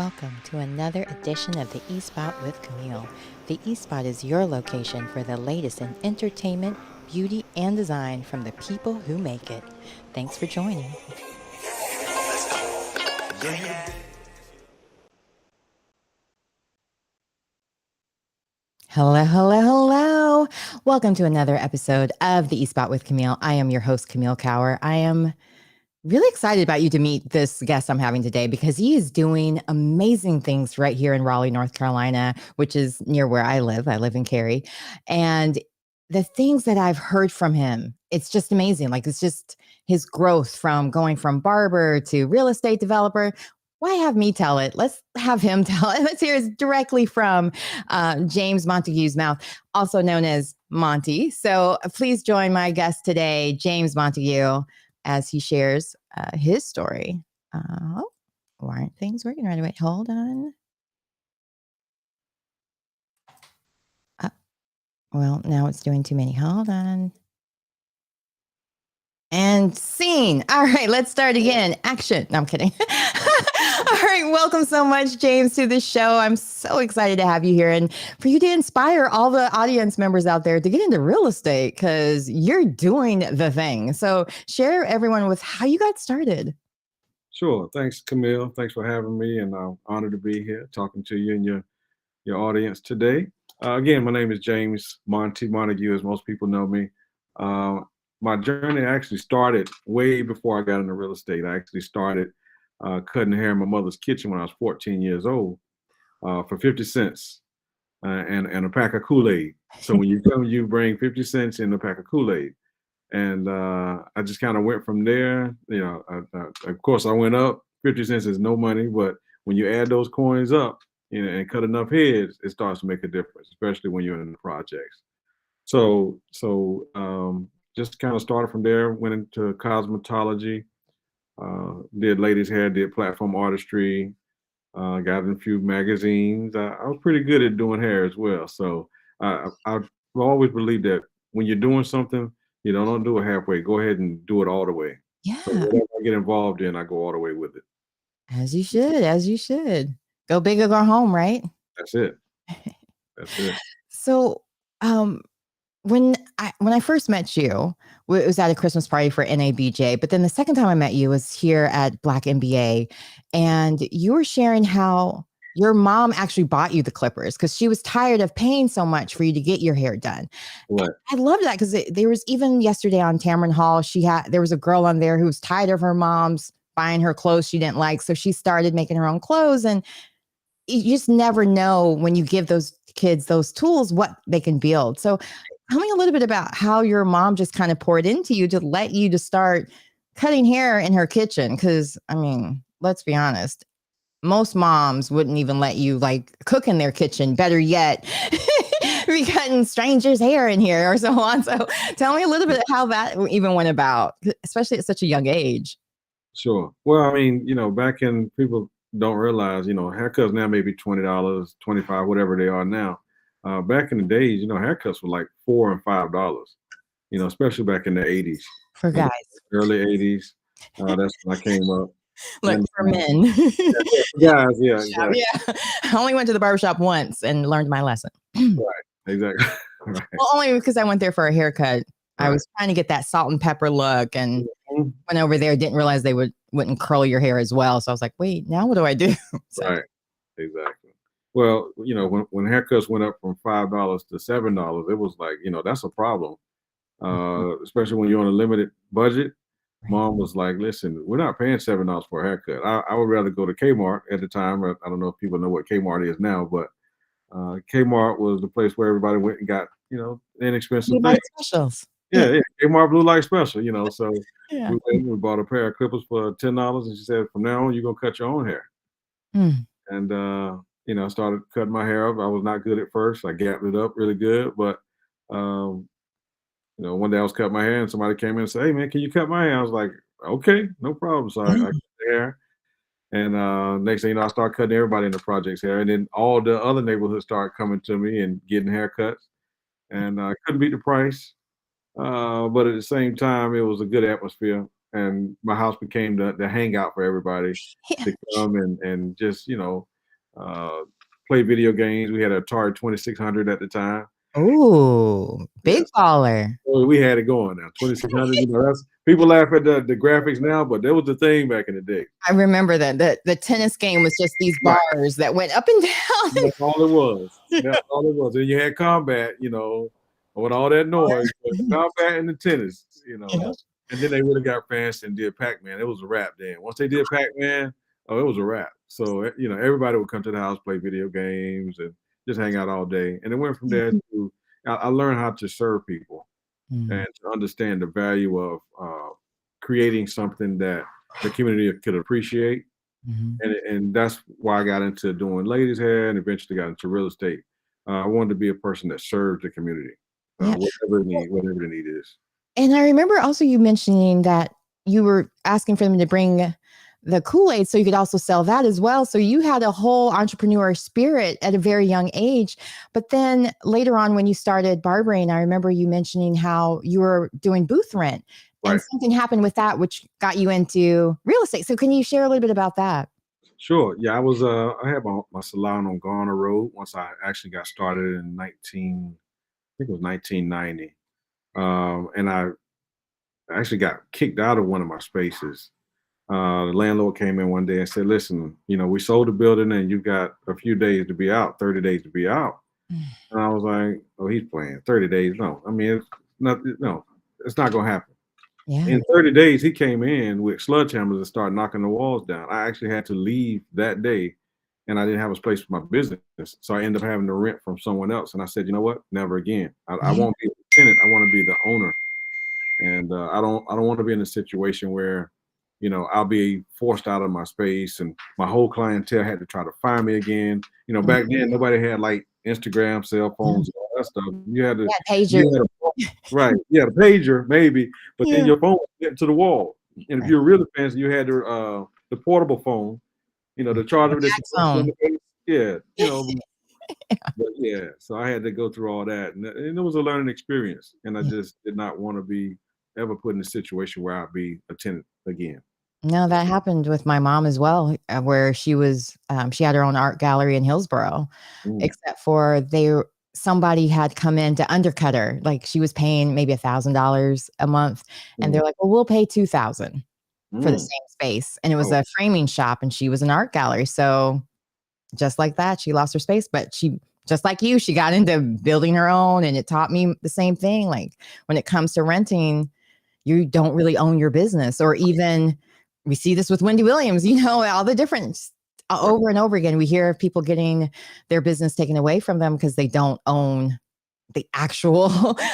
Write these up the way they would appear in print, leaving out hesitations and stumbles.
Welcome to another edition of the E-Spot with Camille. The E-Spot is your location for the latest in entertainment, beauty, and design from the people who make it. Thanks for joining. Hello, hello, hello. Welcome to another episode of the E-Spot with Camille. I am your host, Camille Cower. I am really excited about you to meet this guest I'm having today because he is doing amazing things right here in Raleigh, North Carolina, which is near where I live. I live in Cary. And the things that I've heard from him, it's just amazing. Like it's just his growth from going from barber to real estate developer. Why have me tell it? Let's have him tell it. Let's hear it directly from James Montague's mouth, also known as Monte. So please join my guest today, James Montague, as he shares his story. Why aren't things working right away? Hold on. Well, now it's doing too many. Hold on. And scene. All right, let's start again. Action. No, I'm kidding. All right, welcome so much, James, to the show. I'm so excited to have you here and for you to inspire all the audience members out there to get into real estate because you're doing the thing. So share everyone with how you got started. Sure. Thanks, Camille. Thanks for having me, and I'm honored to be here talking to you and your audience today. Again, my name is James Montague, as most people know me. My journey actually started way before I got into real estate. I actually started cutting hair in my mother's kitchen when I was 14 years old for 50 cents and a pack of Kool-Aid. So when you come, you bring 50 cents in a pack of Kool-Aid. And I just kind of went from there. Of course, I went up. 50 cents is no money, but when you add those coins up, and cut enough heads, it starts to make a difference, especially when you're in the projects. So just kind of started from there. Went into cosmetology, did ladies' hair, did platform artistry, got in a few magazines. I was pretty good at doing hair as well. So I've always believed that when you're doing something, don't do it halfway. Go ahead and do it all the way. Yeah. So whatever I get involved in, I go all the way with it. As you should, as you should. Go big or go home, right? That's it. That's it. So when I first met you, it was at a Christmas party for NABJ, but then the second time I met you was here at Black MBA, and you were sharing how your mom actually bought you the clippers because she was tired of paying so much for you to get your hair done. Right. I loved that because there was even yesterday on Tamron Hall, there was a girl on there who was tired of her mom's buying her clothes she didn't like, so she started making her own clothes. And you just never know when you give those kids those tools what they can build. So tell me a little bit about how your mom just kind of poured into you to let you to start cutting hair in her kitchen. Because, I mean, let's be honest, most moms wouldn't even let you like cook in their kitchen. Better yet, be cutting strangers' hair in here or so on. So tell me a little bit of how that even went about, especially at such a young age. Sure. Well, I mean, back in, people don't realize, haircuts now may be $20, $25, whatever they are now. Back in the days, haircuts were like $4 and $5, especially back in the 80s. For guys. Early 80s. That's when I came up. Look, And, for men. Guys, yeah, exactly. Yeah. I only went to the barbershop once and learned my lesson. Right, exactly. Right. Well, only because I went there for a haircut. I Right. was trying to get that salt and pepper look, and went over there, didn't realize they wouldn't curl your hair as well. So I was like, wait, now what do I do? So, Right, exactly. Well, when haircuts went up from $5 to $7, it was like, that's a problem. Especially when you're on a limited budget. Mom was like, listen, we're not paying $7 for a haircut. I would rather go to Kmart at the time. I don't know if people know what Kmart is now, but Kmart was the place where everybody went and got, inexpensive things. Specials. Yeah, Kmart Blue Light Special, so Yeah. we bought a pair of clippers for $10, and she said, from now on, you're going to cut your own hair. And, I started cutting my hair up. I was not good at first. I gapped it up really good, but, one day I was cutting my hair and somebody came in and said, hey man, can you cut my hair? I was like, okay, no problem. So I cut the hair. And next thing you know, I started cutting everybody in the project's hair. And then all the other neighborhoods started coming to me and getting haircuts. And I couldn't beat the price. But at the same time, it was a good atmosphere. and my house became the hangout for everybody Yeah. to come and just uh, play video games. We had a Atari 2600 at the time. Ooh, big Yes, baller. so we had it going now. 2600. That's people laugh at the graphics now, but that was the thing back in the day. I remember that the tennis game was just these Right. bars that went up and down. That's all it was. That's all it was. And you had combat, with all that noise, but the combat and the tennis. Yeah. And then they really got fancy and did Pac-Man. It was a wrap then. Once they did Pac-Man, it was a wrap. So, everybody would come to the house, play video games, and just hang out all day. And it went from there to, I learned how to serve people Mm, and to understand the value of creating something that the community could appreciate. mhm. And that's why I got into doing ladies' hair and eventually got into real estate. I wanted to be a person that served the community, Yeah. whatever the need is. And I remember also you mentioning that you were asking for them to bring the Kool-Aid so you could also sell that as well. So you had a whole entrepreneur spirit at a very young age. But then later on, when you started barbering, I remember you mentioning how you were doing booth rent and Right. something happened with that, which got you into real estate. So can you share a little bit about that? Sure. Yeah, I had my salon on Garner Road once I actually got started in I think it was 1990. And I actually got kicked out of one of my spaces. The landlord came in one day and said, "Listen, we sold the building and you got a few days to be out, 30 days to be out." And I was like, "Oh, he's playing 30 days. No, I mean, it's not going to happen." Yeah. In 30 days, he came in with sledgehammers and started knocking the walls down. I actually had to leave that day and I didn't have a space for my business. So I ended up having to rent from someone else. And I said, you know what? Never again. I Yeah. won't be the tenant. I want to be the owner. And I don't want to be in a situation where, I'll be forced out of my space and my whole clientele had to try to find me again. Back then nobody had like Instagram, cell Yeah. phones, all that stuff. You had to, Yeah. Pager. you had a, right, yeah, the pager maybe, but then Yeah. your phone was getting to the wall. And if Right. you're really fancy, you had the portable phone, the charger that you put in Phone. the face. Yeah, but yeah, so I had to go through all that, and it was a learning experience. And I just did not want to be ever put in a situation where I'd be a tenant again. No, that happened with my mom as well, where she had her own art gallery in Hillsborough, Mm, except for somebody had come in to undercut her. Like she was paying maybe $1,000 a month, and mm, they're like, "Well, we'll pay 2,000 for the mm. same space." And it was Oh, a framing shop, and she was an art gallery. So just like that, she lost her space, but just like you, she got into building her own, and it taught me the same thing. Like when it comes to renting, you don't really own your business. Or even we see this with Wendy Williams, all the difference right, over and over again. We hear of people getting their business taken away from them because they don't own the actual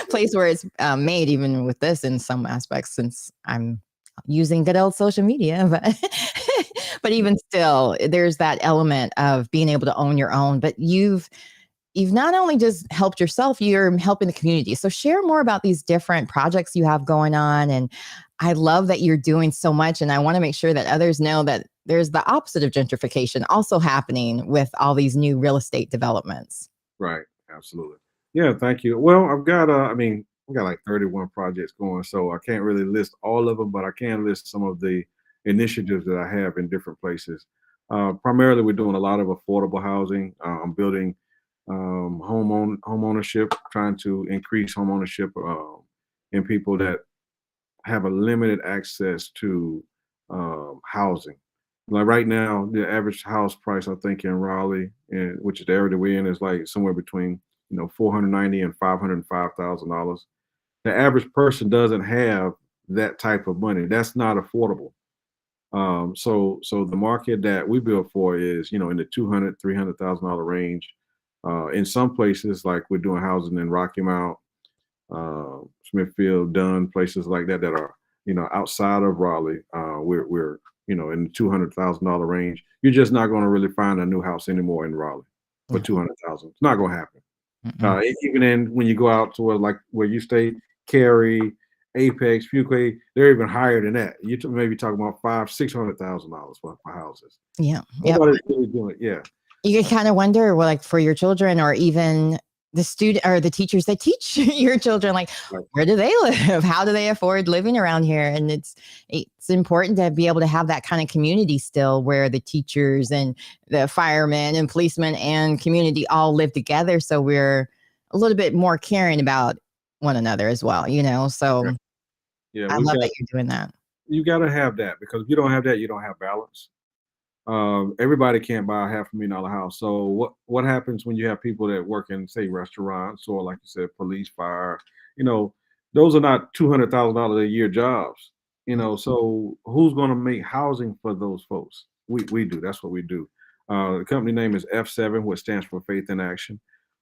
place where it's made, even with this in some aspects, since I'm using good old social media. But but even still, there's that element of being able to own your own. But you've not only just helped yourself, you're helping the community. So share more about these different projects you have going on. And I love that you're doing so much. And I want to make sure that others know that there's the opposite of gentrification also happening with all these new real estate developments. right, absolutely. Yeah, thank you. Well, I've got like 31 projects going, so I can't really list all of them, but I can list some of the initiatives that I have in different places. Primarily, we're doing a lot of affordable housing. I'm building home ownership, trying to increase home ownership in people that have a limited access to housing. Like right now, the average house price I think in Raleigh, which is the area that we're in, is like somewhere between 490 and $505,000. The average person doesn't have that type of money. That's not affordable. So the market that we build for is in the $200,000-$300,000 range. In some places, like we're doing housing in Rocky Mount, Smithfield, Dunn, places like that that are outside of Raleigh. We're in the $200,000 range. You're just not going to really find a new house anymore in Raleigh for Yeah. 200,000. It's not going to happen. Mm-mm. Even when you go out to where you stay, Cary, Apex, Fuquay, they're even higher than that. You maybe talking about $500,000-$600,000 for houses. Yeah. Yep. Nobody's really doing it. Yeah. You can kind of wonder, well, like for your children or even the student or the teachers that teach your children, like, Like, where do they live? How do they afford living around here? And it's important to be able to have that kind of community still, where the teachers and the firemen and policemen and community all live together, so we're a little bit more caring about one another as well, yeah, so yeah, I love that you're doing that. you got to have that, because if you don't have that, you don't have balance. Everybody can't buy a $500,000 house. So what happens when you have people that work in, say, restaurants, or like you said, police, fire? You know, those are not $200,000 a year jobs. So who's going to make housing for those folks? We do. That's what we do. The company name is F7, which stands for Faith in Action.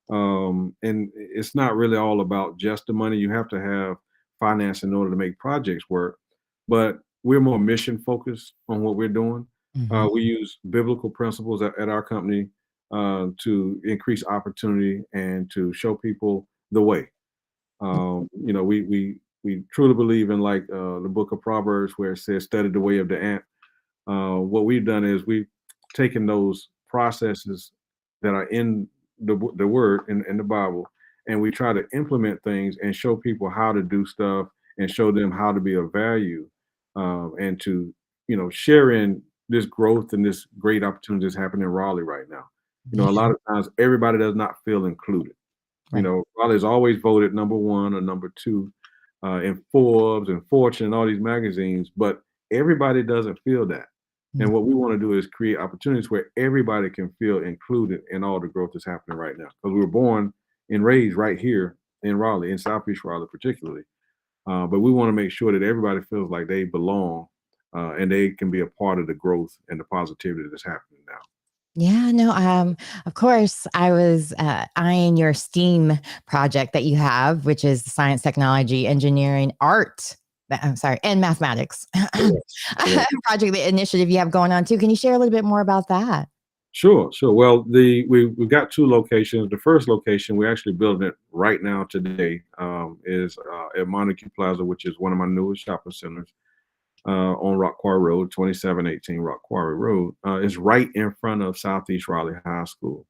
And it's not really all about just the money. You have to have finance in order to make projects work, but we're more mission focused on what we're doing. Mhm. We use biblical principles at our company to increase opportunity and to show people the way. We truly believe in, like, the book of Proverbs, where it says, "Study the way of the ant." What we've done is we've taken those processes that are in the word in the Bible, and we try to implement things and show people how to do stuff, and show them how to be of value, and to share in this growth and this great opportunity that's happening in Raleigh right now. A Yeah, lot of times everybody does not feel included. right. Raleigh's always voted number one or number two in Forbes and Fortune and all these magazines, but everybody doesn't feel that. Mm. And what we want to do is create opportunities where everybody can feel included in all the growth that's happening right now. Because we were born and raised right here in Raleigh, in Southeast Raleigh particularly. But we want to make sure that everybody feels like they belong, and they can be a part of the growth and the positivity that's happening now. Yeah, no, of course, I was eyeing your STEAM project that you have, which is science, technology, engineering, art. I'm sorry, and mathematics Correct. Correct. project, the initiative you have going on too. Can you share a little bit more about that? Sure, sure. Well, we've got two locations. The first location, we're actually building it right now today, is at Montague Plaza, which is one of my newest shopping centers on Rock Quarry Road, 2718 Rock Quarry Road. Is right in front of Southeast Raleigh High School.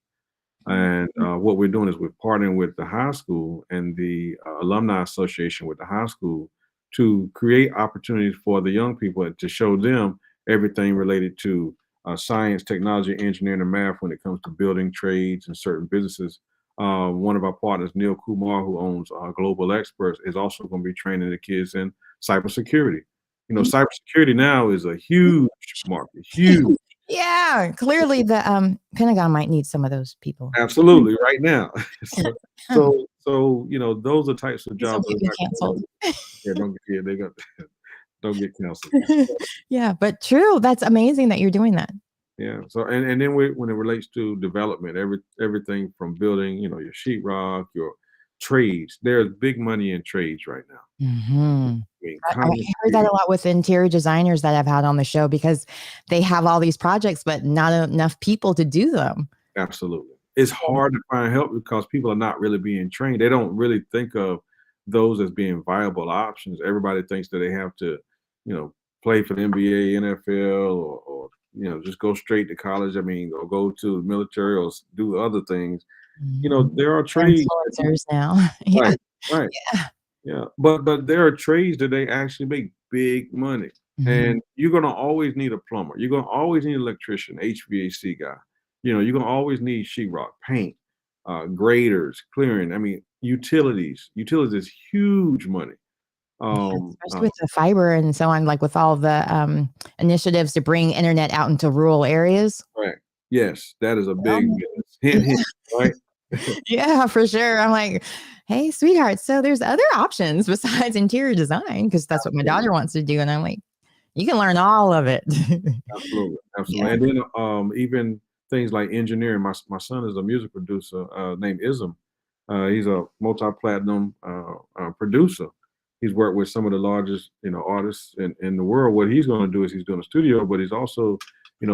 And what we're doing is we're partnering with the high school and the alumni association with the high school to create opportunities for the young people and to show them everything related to science, technology, engineering, and math when it comes to building trades and certain businesses. One of our partners, Neil Kumar, who owns Global Experts, is also going to be training the kids in cybersecurity. Cybersecurity now is a huge market, huge. Yeah, clearly the Pentagon might need some of those people. Absolutely, right now. So, those are types of These will jobs that get are me not canceled. yeah, don't get yeah, they got don't get canceled. Yeah, but true. That's amazing that you're doing that. Yeah, so and then when it relates to development, everything from building, your sheetrock, your trades, there's big money in trades right now. Mhm. I mean, I heard that a lot with interior designers that I've had on the show, because they have all these projects, but not enough people to do them. absolutely. It's hard to find help because people are not really being trained. They don't really think of those as being viable options. Everybody thinks that they have to, you know, play for the NBA, NFL, or just go straight to college. I mean, or go to the military or do other things. Mhm. There are They're trades. influencers now. Yeah, Right, right. yeah. Yeah, but there are trades that they actually make big money, Mhm. and you're gonna always need a plumber. You're gonna always need an electrician, HVAC guy. You're gonna always need sheetrock, paint, graders, clearing. I mean, utilities. Utilities is huge money. Yeah, Um, uh, especially with the fiber and so on, like with all the, initiatives to bring internet out into rural areas. right. Yes, that is a big Um, business. Hint, hint. Right. yeah, for sure. I'm like, "Hey, sweetheart, so there's other options besides interior design, because that's what my Absolutely. daughter wants to do," and I'm like, "You can learn all of it." Absolutely, Yeah. absolutely. And then even things like engineering. My son is a music producer named Ism. He's a multi-platinum producer. He's worked with some of the largest artists in the world. What he's going to do is he's doing a studio, but he's also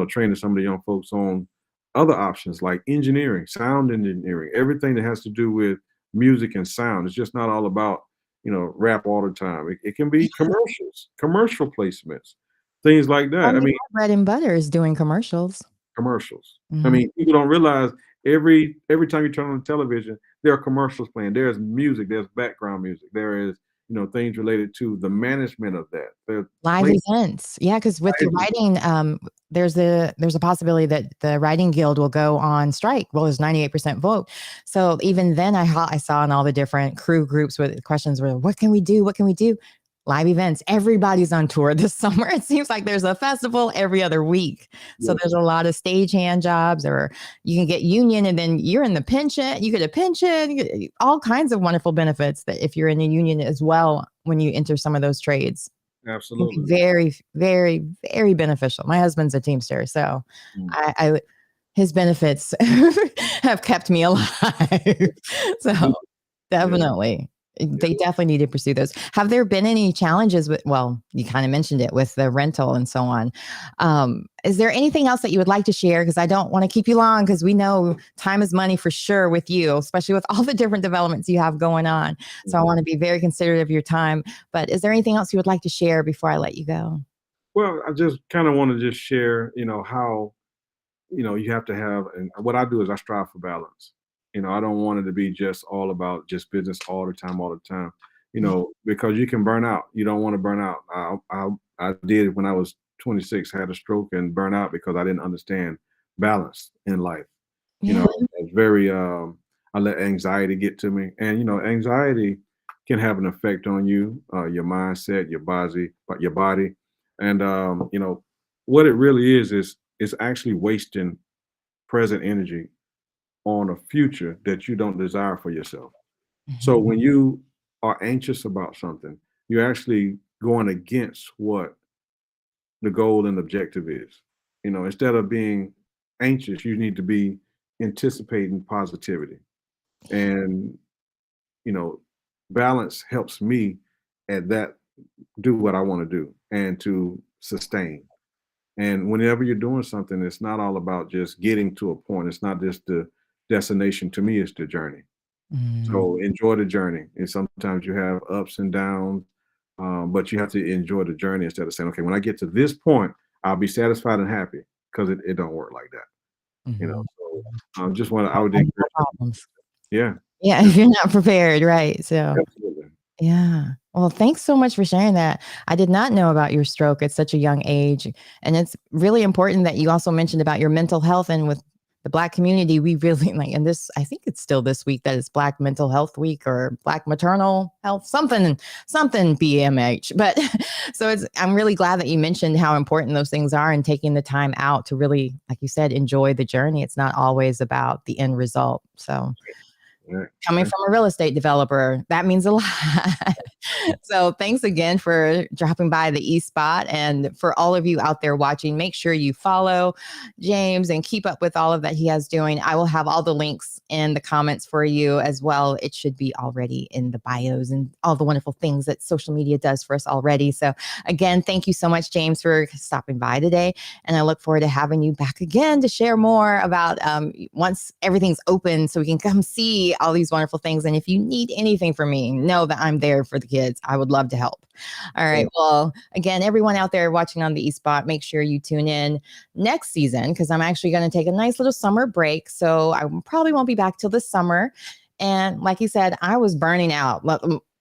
training some of the young folks on other options like engineering, sound engineering, everything that has to do with music and sound. It's just not all about rap all the time. It can be commercials, commercial placements, things like I that. I mean, mean, my bread and butter is doing commercials. commercials. I Mhm. mean, people don't realize every time you turn on the television, there are commercials playing. There's music. There's background music. There is things related to the management of that. There's Live places. events. Yeah, because with the writing, there's a possibility that the writing guild will go on strike. Well, there's 98% vote. So even then I saw in all the different crew groups where the questions were, what can we do? What can we do? Live events. Everybody's on tour this summer. It seems like there's a festival every other week. So there's a lot of stagehand jobs, or you can get union and then you're in the pension. You get a pension, you get all kinds of wonderful benefits that if you're in a union as well when you enter some of those trades. Can be Absolutely. very, very, very beneficial. My husband's a Teamster, so I his benefits have kept me alive. So definitely, they definitely need to pursue those. Have there been any challenges with? Well, you kind of mentioned it with the rental and so on. Is there anything else that you would like to share? Because I don't want to keep you long, because we know time is money for sure with you, especially with all the different developments you have going on. So I want to be very considerate of your time. But is there anything else you would like to share before I let you go? Well, I just kind of want to just share, how you have to have, and what I do is I strive for balance. I don't want it to be just all about just business all the time, because you can burn out. You don't want to burn out. I did when I was 26, had a stroke and burn out because I didn't understand balance in life. Yeah. It's very, I let anxiety get to me. And, anxiety can have an effect on you, your mindset, your body. And, what it really is actually wasting present energy on a future that you don't desire for yourself. So Mhm. when you are anxious about something, you're actually going against what the goal and objective is. Instead of being anxious, you need to be anticipating positivity. And, you know, balance helps me at that, do what I want to do and to sustain. And whenever you're doing something, it's not all about just getting to a point. It's not just the destination. To me, it's the journey. Mm. So enjoy the journey. And sometimes you have ups and downs, but you have to enjoy the journey instead of saying, okay, when I get to this point, I'll be satisfied and happy, because it don't work like that. Mhm. So just want to, I would No encourage, problems. yeah, Yeah, yeah, if you're not prepared, right? So absolutely. yeah. Well, thanks so much for sharing that. I did not know about your stroke at such a young age. And it's really important that you also mentioned about your mental health. And with the Black community, we really like, and this, I think it's still this week that it's Black Mental Health Week or Black Maternal Health, something BMH. But so I'm really glad that you mentioned how important those things are and taking the time out to really, like you said, enjoy the journey. It's not always about the end result. So Yeah. coming from a real estate developer, that means a lot. So thanks again for dropping by the eSpot. And for all of you out there watching, make sure you follow James and keep up with all of that he has doing. I will have all the links in the comments for you as well. It should be already in the bios and all the wonderful things that social media does for us already. So again, thank you so much, James, for stopping by today. And I look forward to having you back again to share more about once everything's open so we can come see all these wonderful things. And if you need anything from me, know that I'm there for the kids. I would love to help. All right. Well, again, everyone out there watching on the eSpot, make sure you tune in next season, because I'm actually going to take a nice little summer break. So I probably won't be back till the summer. And like you said, I was burning out.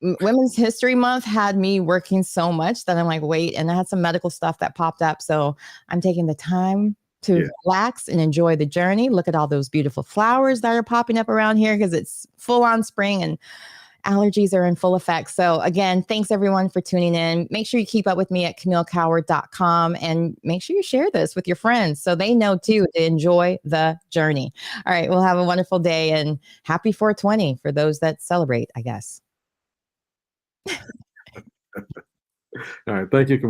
Women's History Month had me working so much that I'm like, wait, and I had some medical stuff that popped up. So I'm taking the time to Yeah. relax and enjoy the journey. Look at all those beautiful flowers that are popping up around here, because it's full on spring and allergies are in full effect. So again, thanks everyone for tuning in. Make sure you keep up with me at CamilleCoward.com, and make sure you share this with your friends so they know too to enjoy the journey. All right. We'll have a wonderful day, and happy 420 for those that celebrate, I guess. All right. Thank you.